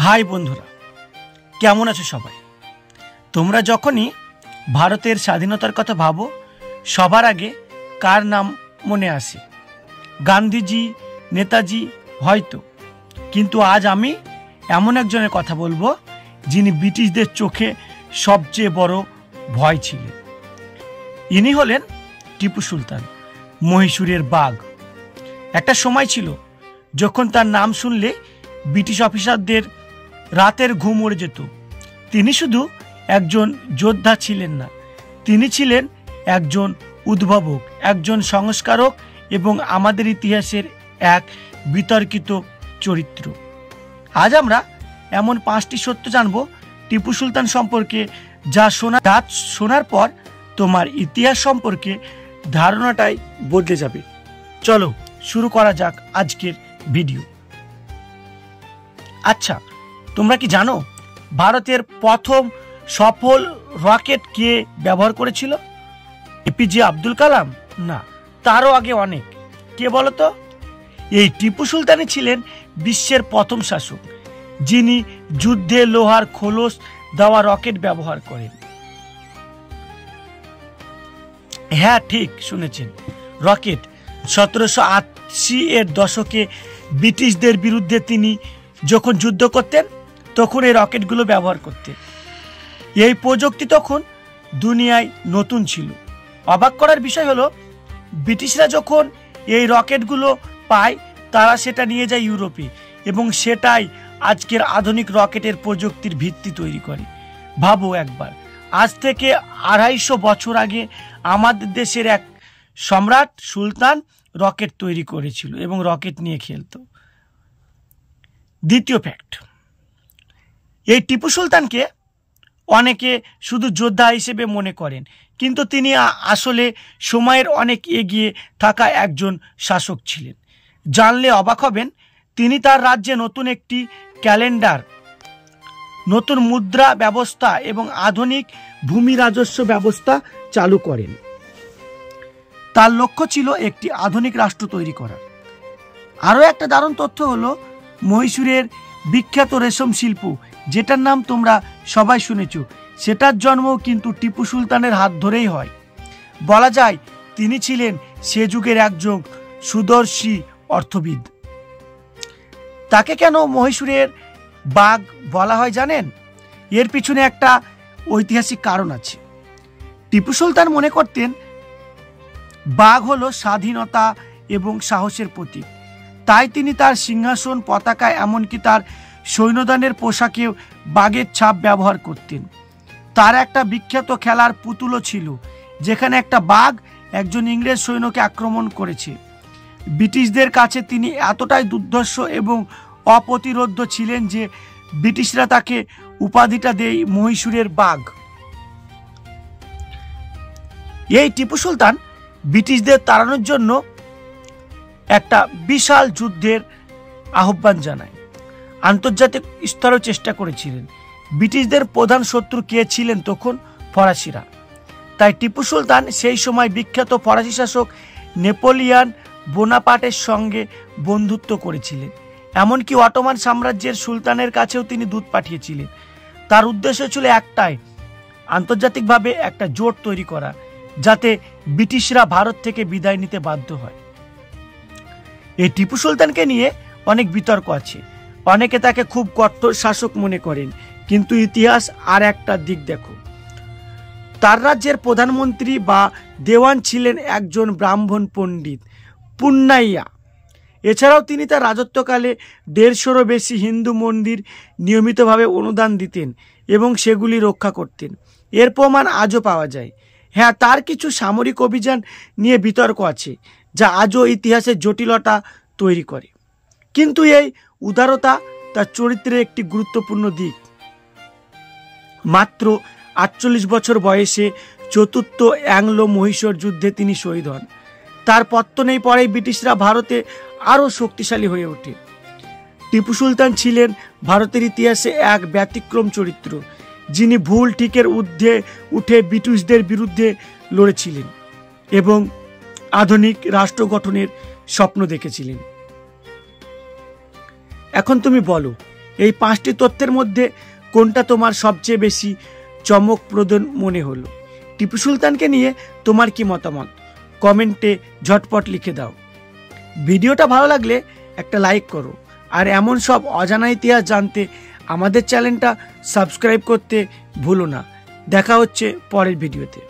High বন্ধুরা, কেমন আছো সবাই? তোমরা যখনই ভারতের স্বাধীনতার কথা ভাবো, সবার আগে কার নাম মনে আসে? গান্ধীজি, নেতাজি হয়তো, কিন্তু আজ আমি এমন একজনের কথা বলবো যিনি ব্রিটিশদের চোখে সবচেয়ে বড় ভয় ছিলেন। ইনি হলেন টিপু সুলতান, মহীশূরের বাঘ। একটা সময় ছিল যখন তার নাম শুনলে ব্রিটিশ অফিসারদের রাতের ঘুম উড়ে যেত। তিনি শুধু একজন যোদ্ধা ছিলেন না, তিনি ছিলেন একজন উদ্ভাবক, একজন সংস্কারক এবং আমাদের ইতিহাসের এক বিতর্কিত চরিত্র। আজ আমরা এমন 5টি সত্য জানব টিপু সুলতান সম্পর্কে, যা শোনার পর তোমার ইতিহাস সম্পর্কে ধারণাটাই বদলে যাবে। চলো শুরু করা যাক আজকের ভিডিও। আচ্ছা, তোমরা কি জানো ভারতের প্রথম সফল রকেট কে ব্যবহার করেছিল? এপিজে আব্দুল কালাম? না, তারও আগে অনেক। কে বলতো? এই টিপু সুলতানই ছিলেন বিশ্বের প্রথম শাসক যিনি যুদ্ধে লোহার খোলস দেওয়া রকেট ব্যবহার করেন। হ্যাঁ, ঠিক শুনেছেন, রকেট। 1780 এর দশকে ব্রিটিশদের বিরুদ্ধে তিনি যখন যুদ্ধ করতেন তখন এই রকেটগুলো ব্যবহার করতেন। এই প্রযুক্তি তখন দুনিয়ায় নতুন ছিল। অবাক করার বিষয় হলো, ব্রিটিশরা যখন এই রকেটগুলো পায় তারা সেটা নিয়ে যায় ইউরোপে এবং সেটাই আজকের আধুনিক রকেটের প্রযুক্তির ভিত্তি তৈরি করে। ভাবো একবার, আজ থেকে 250 বছর আগে আমাদের দেশের এক সম্রাট সুলতান রকেট তৈরি করেছিল এবং রকেট নিয়ে খেলতো। দ্বিতীয় ফ্যাক্ট, এই টিপু সুলতানকে অনেকে শুধু যোদ্ধা হিসেবে মনে করেন, কিন্তু তিনি আসলে সময়ের অনেক এগিয়ে থাকা একজন শাসক ছিলেন। জানলে অবাক হবেন, তিনি তার রাজ্যে নতুন একটি ক্যালেন্ডার, নতুন মুদ্রা ব্যবস্থা এবং আধুনিক ভূমি রাজস্ব ব্যবস্থা চালু করেন। তার লক্ষ্য ছিল একটি আধুনিক রাষ্ট্র তৈরি করা। আরও একটা দারুণ তথ্য হলো, মহীশূরের বিখ্যাত রেশম শিল্প, যেটার নাম তোমরা সবাই শুনেছ, সেটার জন্মও কিন্তু টিপু সুলতানের হাত ধরেই হয়। বলা যায় তিনি ছিলেন সে যুগের একজন সুদর্শী অর্থবিদ। তাকে কেন মহীশূরের বাঘ বলা হয় জানেন? এর পিছনে একটা ঐতিহাসিক কারণ আছে। টিপু সুলতান মনে করতেন বাঘ হলো স্বাধীনতা এবং সাহসের প্রতীক। তাই তিনি তার সিংহাসন, পতাকা, এমনকি তার সৈন্যদানের পোশাকেও বাঘের ছাপ ব্যবহার করতেন। তার একটা বিখ্যাত খেলার পুতুলও ছিল, যেখানে একটা বাঘ একজন ইংরেজ সৈন্যকে আক্রমণ করেছে। ব্রিটিশদের কাছে তিনি এতটাই দুর্ধর্ষ এবং অপ্রতিরোধ্য ছিলেন যে ব্রিটিশরা তাকে উপাধিটা দেয় মহীশূরের বাঘ। এই টিপু সুলতান ব্রিটিশদের তাড়ানোর জন্য একটা বিশাল যুদ্ধের আহ্বান জানায়। আন্তর্জাতিক স্তরেও চেষ্টা করেছিলেন। ব্রিটিশদের প্রধান শত্রু কে ছিলেন তখন? ফরাসিরা। তাই টিপু সুলতান সেই সময় বিখ্যাত ফরাসি শাসক নেপোলিয়ন বোনাপার্টের সঙ্গে বন্ধুত্ব করেছিলেন। এমনকি অটোমান সাম্রাজ্যের সুলতানের কাছেও তিনি দূত পাঠিয়েছিলেন। তার উদ্দেশ্য ছিল একটাই, আন্তর্জাতিকভাবে একটা জোট তৈরি করা, যাতে ব্রিটিশরা ভারত থেকে বিদায় নিতে বাধ্য হয়। এই টিপু সুলতানকে নিয়ে অনেক বিতর্ক আছে। অনেকে তাকে খুব কঠোর শাসক মনে করেন, কিন্তু ইতিহাস আর একটা দিক দেখো। তার রাজ্যের প্রধানমন্ত্রী বা দেওয়ান ছিলেন একজন ব্রাহ্মণ পণ্ডিত, পুন্নাইয়া। এছাড়াও তিনি তার রাজত্বকালে 150-রও বেশি হিন্দু মন্দির নিয়মিতভাবে অনুদান দিতেন এবং সেগুলি রক্ষা করতেন। এর প্রমাণ আজও পাওয়া যায়। হ্যাঁ, তার কিছু সামরিক অভিযান নিয়ে বিতর্ক আছে, যা আজও ইতিহাসের জটিলতা তৈরি করে। কিন্তু এই উদারতা তার চরিত্রের একটি গুরুত্বপূর্ণ দিক। মাত্র 48 বছর বয়সে চতুর্থ অ্যাংলো মহীশূর যুদ্ধে তিনি শহীদ হন। তার পত্তনের পরেই ব্রিটিশরা ভারতে আরও শক্তিশালী হয়ে ওঠে। টিপু সুলতান ছিলেন ভারতের ইতিহাসে এক ব্যতিক্রম চরিত্র, যিনি ভুল ঠিকের ঊর্ধ্বে উঠে ব্রিটিশদের বিরুদ্ধে লড়েছিলেন এবং আধুনিক রাষ্ট্র গঠনের স্বপ্ন দেখেছিলেন। এখন তুমি বলো, এই 5টি তথ্যের মধ্যে কোনটা তোমার সবচেয়ে বেশি চমকপ্রদ মনে হলো? টিপু সুলতানকে নিয়ে তোমার কি মতামত কমেন্টে ঝটপট লিখে দাও। ভিডিওটা ভালো লাগলে একটা লাইক করো, আর এমন সব অজানা ইতিহাস জানতে আমাদের চ্যানেলটা সাবস্ক্রাইব করতে ভুলো না। দেখা হচ্ছে পরের ভিডিওতে।